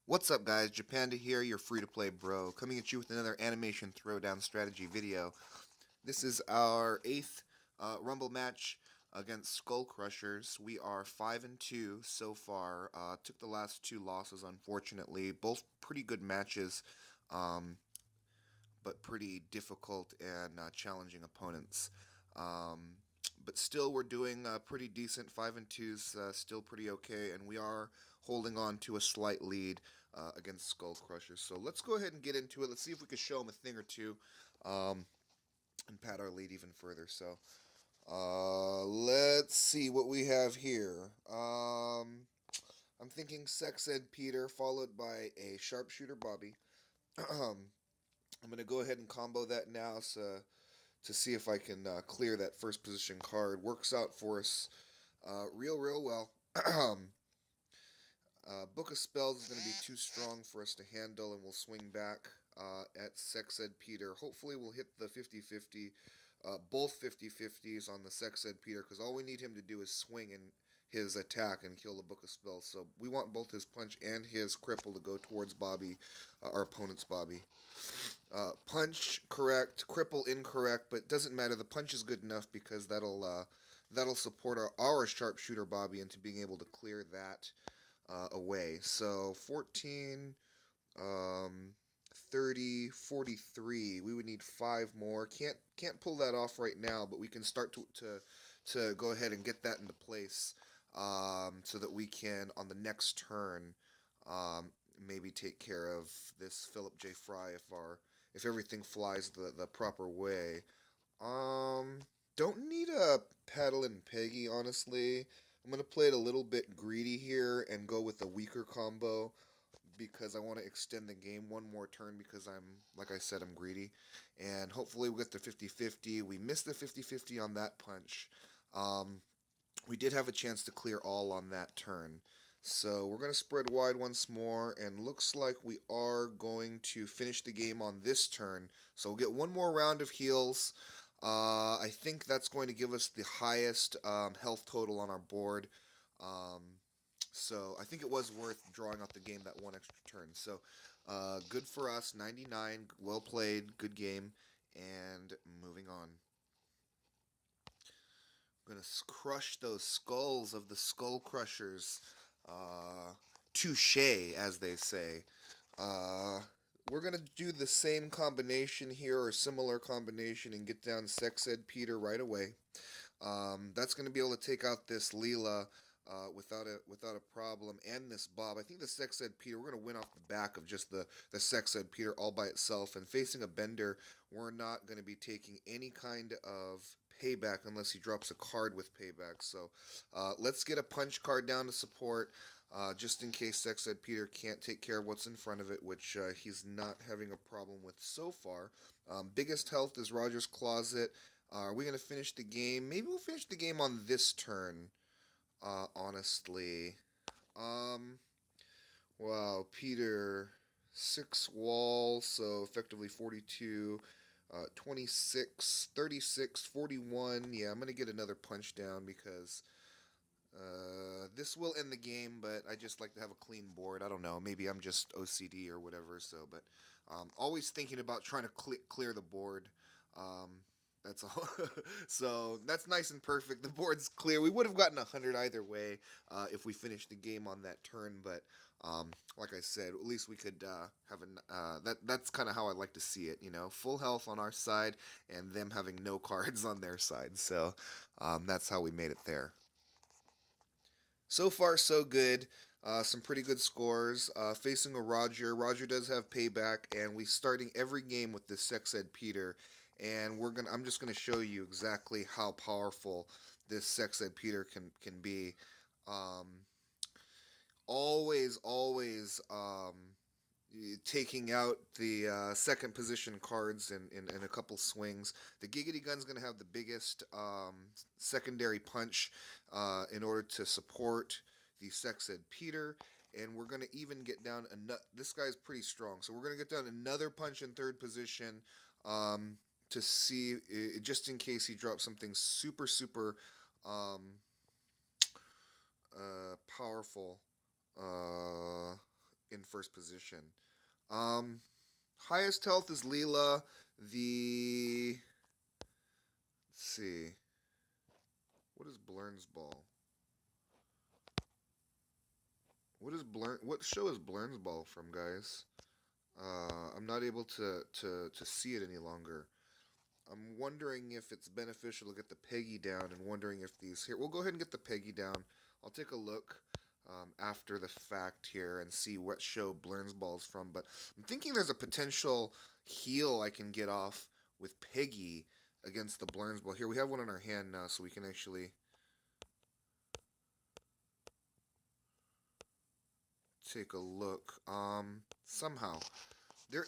What's up, guys? Japanda here, your free-to-play bro, coming at you with another animation throwdown strategy video. This is our 8th Rumble match against Skull Crushers. We are 5-2 so far. Took the last two losses, unfortunately. Both pretty good matches, um, but pretty difficult and challenging opponents. Um, but still, we're doing pretty decent. 5-2's still pretty okay, and we are holding on to a slight lead against Skull Crushers. So let's go ahead and get into it. Let's see if we can show them a thing or two, um, and pad our lead even further. So let's see what we have here. I'm thinking Sex Ed Peter, followed by a Sharpshooter Bobby. I'm going to go ahead and combo that now to see if I can clear that first position card. Works out for us real well. Book of Spells is going to be too strong for us to handle, and we'll swing back at Sex Ed Peter. Hopefully, we'll hit the 50-50, both 50-50s on the Sex Ed Peter, because all we need him to do is swing in his attack and kill the Book of Spells. So we want both his punch and his cripple to go towards Bobby, our opponent's Bobby. Punch correct, cripple incorrect, but doesn't matter. The punch is good enough because that'll support our sharpshooter Bobby into being able to clear that away. So 14, um, 30, 43. We would need five more. Can't pull that off right now, but we can start to go ahead and get that into place, so that we can on the next turn, um, maybe take care of this Philip J. Fry if everything flies the proper way. Um, don't need a paddle and Peggy, honestly. I'm gonna play it a little bit greedy here and go with a weaker combo because I want to extend the game one more turn because like I said, I'm greedy. And hopefully we'll get the 50-50. We missed the 50-50 on that punch. Um, we did have a chance to clear all on that turn. So we're going to spread wide once more, and looks like we are going to finish the game on this turn. So we'll get one more round of heals. I think that's going to give us the highest health total on our board. Um, so I think it was worth drawing out the game that one extra turn. So good for us, 99, well played, good game, and moving on. We're gonna crush those skulls of the Skull Crushers. Touche, as they say. Uh, we're gonna do the same combination here or similar combination and get down Sex Ed Peter right away. That's going to be able to take out this Leela without a problem, and this Bob. I think the Sex Ed Peter. We're going to win off the back of just the Sex Ed Peter all by itself. And facing a Bender, we're not going to be taking any kind of payback unless he drops a card with payback. So let's get a punch card down to support. Just in case Sex Ed Peter can't take care of what's in front of it, which he's not having a problem with so far. Biggest health is Roger's Closet. Are we going to finish the game? Maybe we'll finish the game on this turn, honestly. Um, wow, Peter, 6 walls, so effectively 42, 26, 36, 41. Yeah, I'm going to get another punch down because this will end the game, but I just like to have a clean board. I don't know. Maybe I'm just OCD or whatever. So, but always thinking about trying to clear the board. Um, that's all. So that's nice and perfect. The board's clear. We would have gotten 100 either way if we finished the game on that turn. But like I said, at least we could have an. That's kind of how I like to see it. Full health on our side and them having no cards on their side. So that's how we made it there. So far, so good. Some pretty good scores. Facing a Roger. Roger does have payback, and we starting every game with this Sex Ed Peter. And I'm just gonna show you exactly how powerful this Sex Ed Peter can be. Um, always taking out the second position cards in a couple swings. The Giggity Gun's going to have the biggest secondary punch in order to support the Sex Ed Peter. And we're going to even get down this guy's pretty strong. So we're going to get down another punch in third position to see, just in case he drops something super um, powerful uh, in first position. Um, Highest health is Leela. The let's see, what is Blurn's ball? What show is Blurn's ball from, guys? I'm not able to see it any longer. I'm wondering if it's beneficial to get the Peggy down, and wondering if these here. We'll go ahead and get the Peggy down. I'll take a look after the fact here and see what show Blurn's ball's from. But I'm thinking there's a potential heal I can get off with Peggy against the Blurn's ball. Here we have one in our hand now, so we can actually take a look. Somehow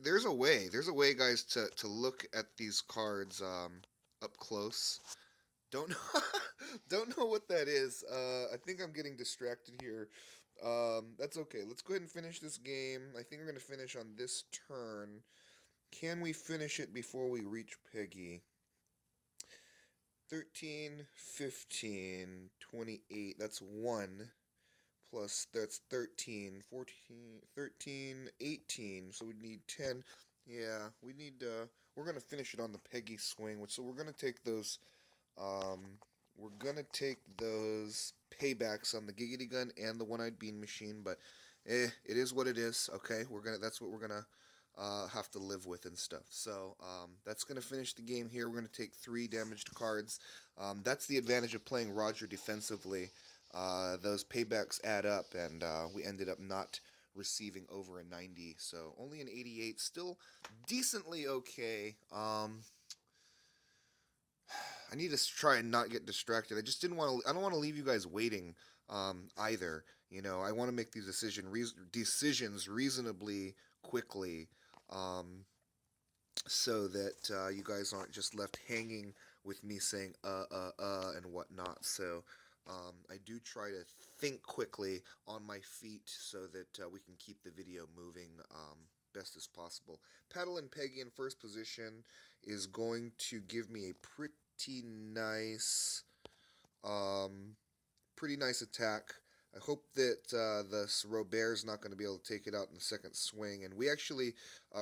there's a way. There's a way, guys, to look at these cards up close. Don't know, don't know what that is. I think I'm getting distracted here. That's okay. Let's go ahead and finish this game. I think we're gonna finish on this turn. Can we finish it before we reach Peggy? 13, 15, 28. That's 1. Plus, that's 13, 14, 13, 18. So we need 10. Yeah, we need, we're going to finish it on the Peggy swing. So we're going to take those, um, paybacks on the Giggity Gun and the One-Eyed Bean Machine. But, it is what it is. Okay, that's what we're going to have to live with and stuff. So that's going to finish the game here. We're going to take 3 damaged cards. That's the advantage of playing Roger defensively. Those paybacks add up, and we ended up not receiving over a 90. So only an 88, still decently okay. I need to try and not get distracted. I just didn't want to. I don't want to leave you guys waiting either. You know, I want to make these decisions reasonably quickly, um, so that you guys aren't just left hanging with me saying and whatnot. So I do try to think quickly on my feet so that we can keep the video moving best as possible. Paddle and Peggy in first position is going to give me a nice, um, pretty nice attack. I hope that the Robert's not going to be able to take it out in the second swing, and we actually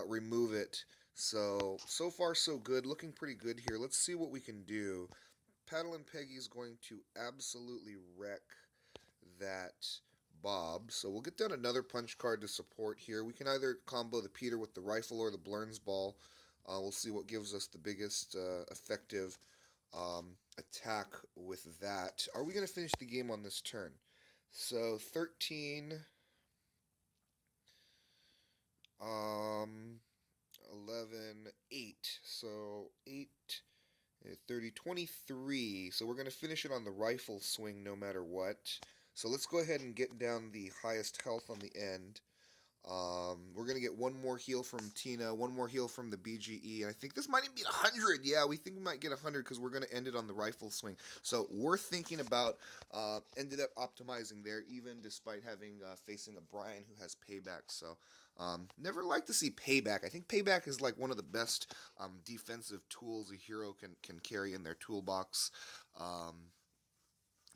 remove it. So far so good, looking pretty good here. Let's see what we can do. Paddle and Peggy is going to absolutely wreck that Bob. So we'll get down another punch card to support here. We can either combo the Peter with the rifle or the Blurn's ball. We'll see what gives us the biggest effective attack with that. Are we going to finish the game on this turn? So 13, 11, 8. So 8, 30, 23. So we're going to finish it on the rifle swing no matter what. So let's go ahead and get down the highest health on the end. We're going to get one more heal from Tina, one more heal from the BGE, and I think this might even be 100. Yeah, we think we might get 100 because we're going to end it on the rifle swing. So we're thinking about, ended up optimizing there, even despite having facing a Brian who has payback. So never like to see payback. I think payback is like one of the best defensive tools a hero can carry in their toolbox.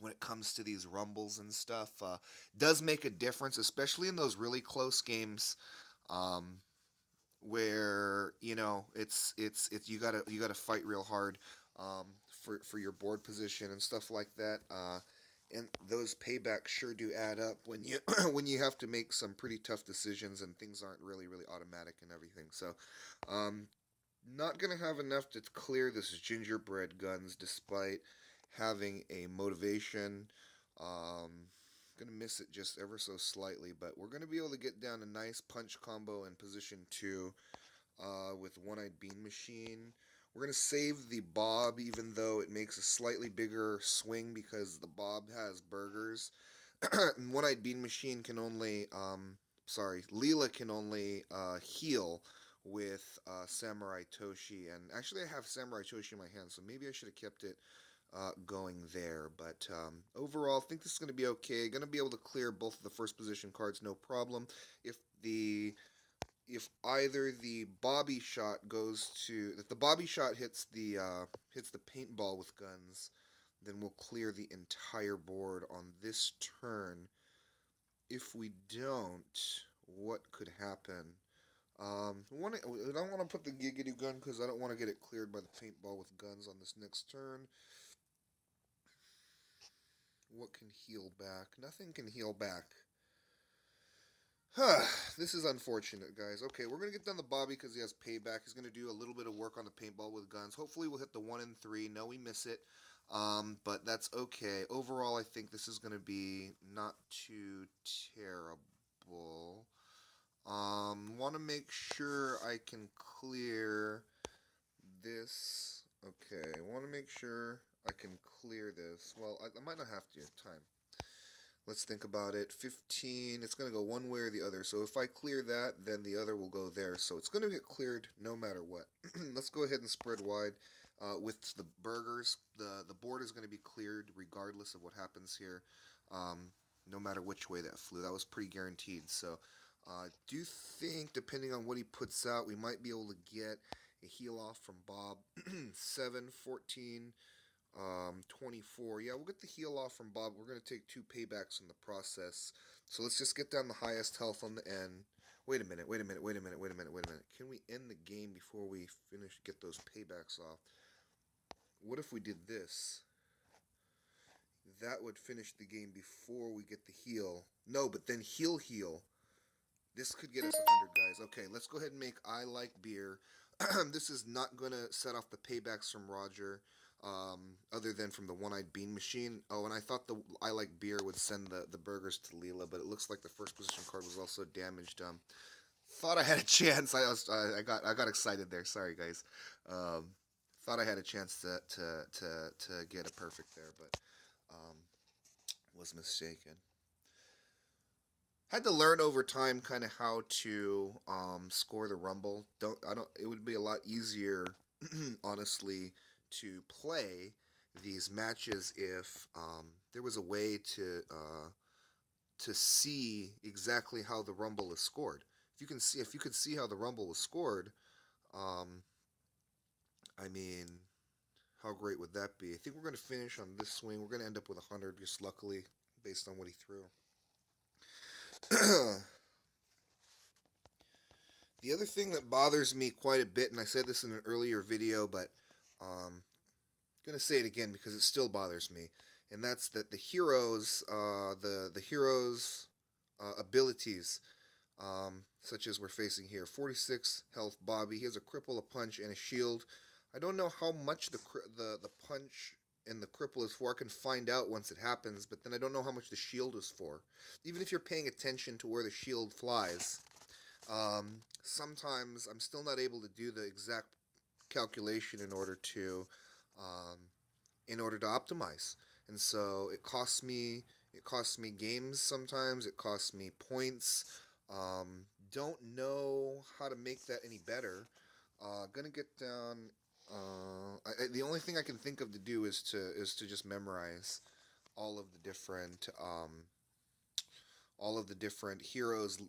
When it comes to these rumbles and stuff, does make a difference, especially in those really close games, um, where it's you gotta fight real hard for your board position and stuff like that. And those paybacks sure do add up when you when you have to make some pretty tough decisions and things aren't really automatic and everything. So, not gonna have enough to clear this gingerbread guns despite having a motivation. Gonna miss it just ever so slightly, but we're gonna be able to get down a nice punch combo in position 2 with One-Eyed Bean Machine. We're gonna save the Bob, even though it makes a slightly bigger swing because the Bob has burgers. One-Eyed Bean Machine can only, Leela can only heal with Samurai Toshi, and actually I have Samurai Toshi in my hand, so maybe I should have kept it going there. But overall, I think this is going to be okay. Going to be able to clear both of the first position cards, no problem. If either the Bobby shot if the Bobby shot hits the paintball with guns, then we'll clear the entire board on this turn. If we don't, what could happen. I don't want to put the Giggity gun because I don't want to get it cleared by the paintball with guns on this next turn. What can heal back? Nothing can heal back. Huh, this is unfortunate, guys. Okay, we're going to get down the Bobby because he has payback. He's going to do a little bit of work on the paintball with guns. Hopefully we'll hit the 1 and 3. No, we miss it. But that's okay. Overall, I think this is going to be not too terrible. Want to make sure I can clear this. Okay, want to make sure I can clear this. Well, I might not have to. Time. Let's think about it. 15, it's going to go one way or the other. So if I clear that, then the other will go there. So it's going to get cleared no matter what. Let's go ahead and spread wide. With the burgers, the board is going to be cleared regardless of what happens here. No matter which way that flew. That was pretty guaranteed. So I do think, depending on what he puts out, we might be able to get a heal off from Bob. 7, 14, 24. Yeah, we'll get the heal off from Bob. We're going to take 2 paybacks in the process. So let's just get down the highest health on the end. Wait a minute. Can we end the game before we get those paybacks off? What if we did this? That would finish the game before we get the heal. No, but then heal. This could get us 100, guys. Okay, let's go ahead and make I Like Beer. This is not going to set off the paybacks from Roger. Other than from the one-eyed bean machine. Oh, and I thought the I Like Beer would send the burgers to Leela, but it looks like the first position card was also damaged. Thought I had a chance. I got excited there. Sorry, guys. Thought I had a chance to get a perfect there, but was mistaken. Had to learn over time kind of how to score the Rumble. It would be a lot easier, honestly, to play these matches if there was a way to see exactly how the Rumble is scored. If you could see how the Rumble was scored, um, I mean, how great would that be? I think we're going to finish on this swing. We're going to end up with 100, just luckily, based on what he threw. The other thing that bothers me quite a bit, and I said this in an earlier video, but I'm going to say it again because it still bothers me, and that's that the heroes, abilities, such as we're facing here, 46 health Bobby. He has a cripple, a punch, and a shield. I don't know how much the punch and the cripple is for. I can find out once it happens, but then I don't know how much the shield is for. Even if you're paying attention to where the shield flies, sometimes I'm still not able to do the exact calculation um, in order to optimize. And so it costs me games sometimes. It costs me points. Don't know how to make that any better. Gonna get down. The only thing I can think of to do is to just memorize all of the different heroes'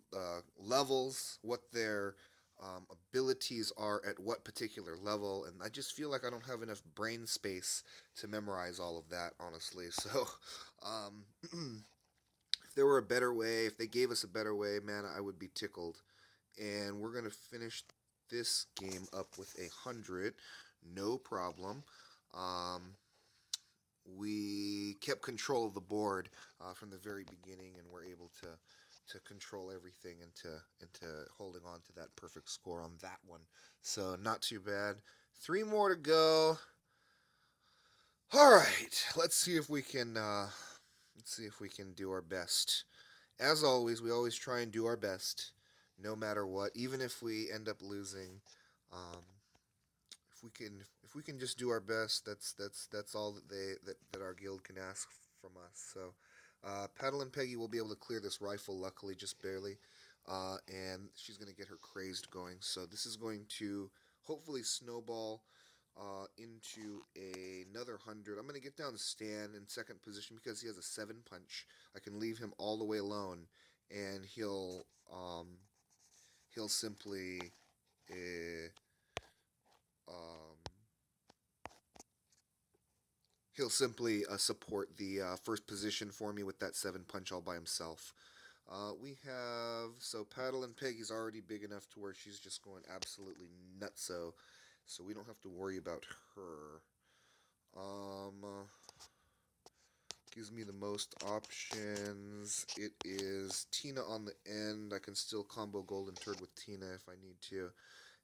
levels, what their abilities are at what particular level, and I just feel like I don't have enough brain space to memorize all of that, honestly. So, if there were a better way, if they gave us a better way, man, I would be tickled. And we're gonna finish this game up with 100, no problem. Um, we kept control of the board from the very beginning, and were able to control everything into holding on to that perfect score on that one. So not too bad. 3 more to go. All right, let's see if we can do our best. As always, we always try and do our best, no matter what. Even if we end up losing, um, if we can just do our best, that's all that our guild can ask from us. So, Paddle and Peggy will be able to clear this rifle, luckily, just barely, and she's going to get her crazed going. So this is going to hopefully snowball into another 100. I'm going to get down Stan in second position because he has a 7 punch. I can leave him all the way alone, and he'll simply uh, um, support the first position for me with that 7 punch all by himself. We have so Paddle and Peggy's already big enough to where she's just going absolutely nutso, so we don't have to worry about her. Gives me the most options. It is Tina on the end. I can still combo Golden Turd with Tina if I need to.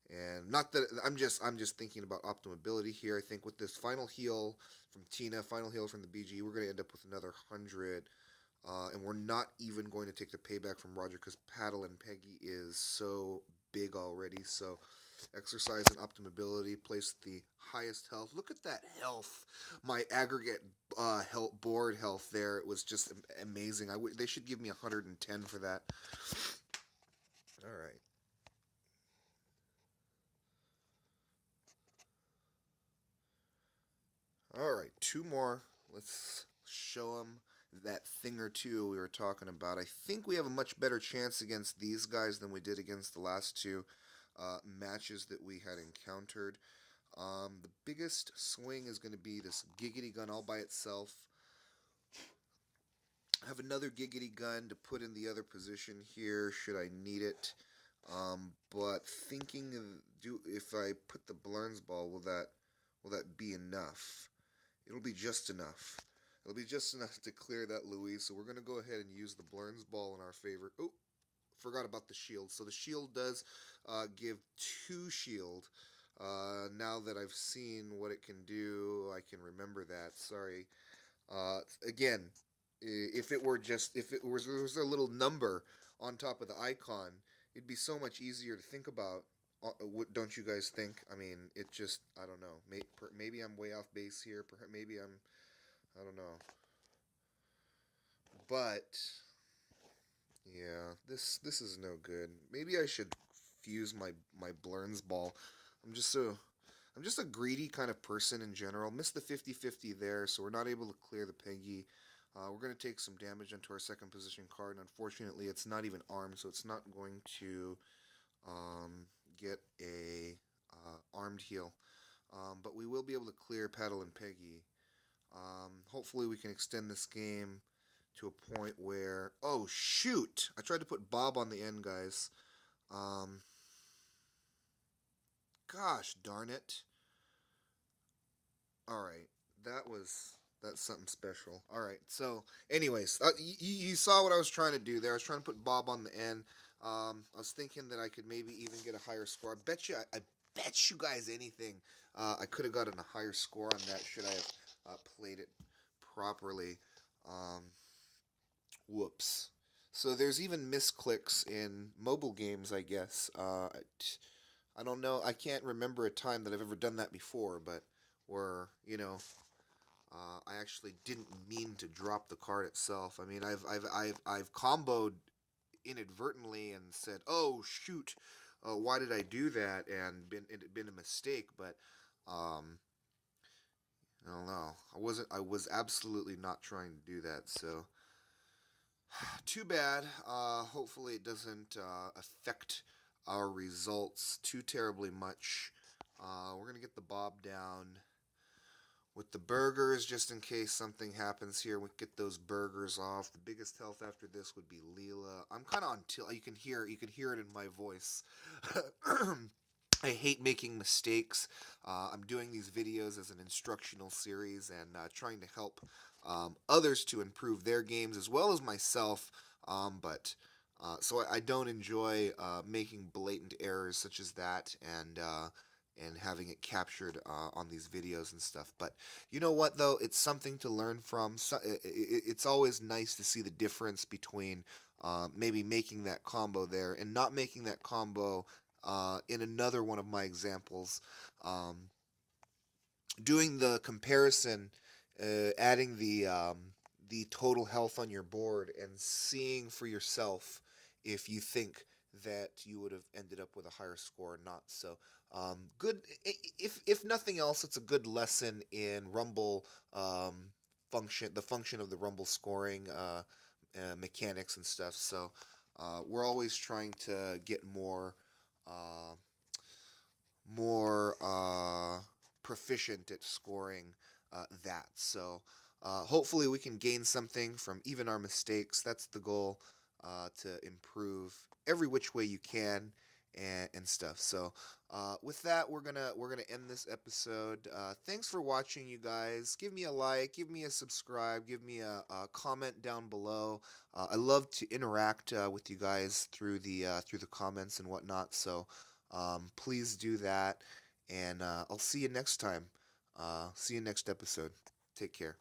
And not that I'm just thinking about optimability here. I think with this final heal from Tina, final heal from the BG, we're going to end up with another 100. And we're not even going to take the payback from Roger because Paddle and Peggy is so big already. So exercise and optimability, place the highest health. Look at that health. My aggregate health, board health there, it was just amazing. They should give me 110 for that. All right. All right, two more. Let's show them that thing or two we were talking about. I think we have a much better chance against these guys than we did against the last two matches that we had encountered. The biggest swing is going to be this Giggity Gun all by itself. I have another Giggity Gun to put in the other position here should I need it. But thinking of, if I put the Blurns Ball, will that be enough? It'll be just enough. It'll be just enough to clear that Louise. So we're going to go ahead and use the Blurns Ball in our favor. Oh, forgot about the shield. So the shield does give 2 shield. Now that I've seen what it can do, I can remember that. Sorry. Again, if it were just if it was there was a little number on top of the icon, it'd be so much easier to think about. Don't you guys think? I mean, it just I don't know. Maybe I'm way off base here. Maybe I don't know. But yeah, this is no good. Maybe I should fuse my Blurns Ball. I'm just so I'm just a greedy kind of person in general. Missed the 50-50 there, so we're not able to clear the Peggy. We're going to take some damage onto our second position card, and unfortunately, it's not even armed, so it's not going to get a armed heal. But we will be able to clear Paddle and Peggy. Hopefully, we can extend this game to a point where. Oh, shoot! I tried to put Bob on the end, guys. Um, Gosh darn it. All right, that's something special. All right, so anyways, you saw what I was trying to do there. I was trying to put Bob on the end. I was thinking that I could maybe even get a higher score. I bet you guys anything. I could have gotten a higher score on that should I have played it properly. Um, Whoops. So there's even misclicks in mobile games, I guess. I don't know. I can't remember a time that I've ever done that before, but where I actually didn't mean to drop the card itself. I mean, I've comboed inadvertently and said, "Oh shoot, why did I do that?" and it had been a mistake. But um, I don't know. I wasn't. I was absolutely not trying to do that. So too bad. Hopefully, it doesn't affect our results too terribly much. We're gonna get the Bob down with the burgers, just in case something happens here. We get those burgers off. The biggest health after this would be Leela. I'm kind of on tilt. You can hear it in my voice. I hate making mistakes. I'm doing these videos as an instructional series and trying to help others to improve their games as well as myself. But so I don't enjoy making blatant errors such as that and having it captured on these videos and stuff. But you know what, though? It's something to learn from. It's always nice to see the difference between maybe making that combo there and not making that combo in another one of my examples. Um, Doing the comparison, adding the total health on your board and seeing for yourself if you think that you would have ended up with a higher score or not. So good. If nothing else, it's a good lesson in Rumble the function of the Rumble scoring mechanics and stuff. So we're always trying to get uh, more proficient at scoring that. So hopefully we can gain something from even our mistakes. That's the goal. to improve every which way you can and stuff. So with that, we're gonna end this episode. Thanks for watching, you guys. Give me a like, give me a subscribe, give me a comment down below. I love to interact with you guys through the comments and whatnot. So please do that, and I'll see you next time. See you next episode. Take care.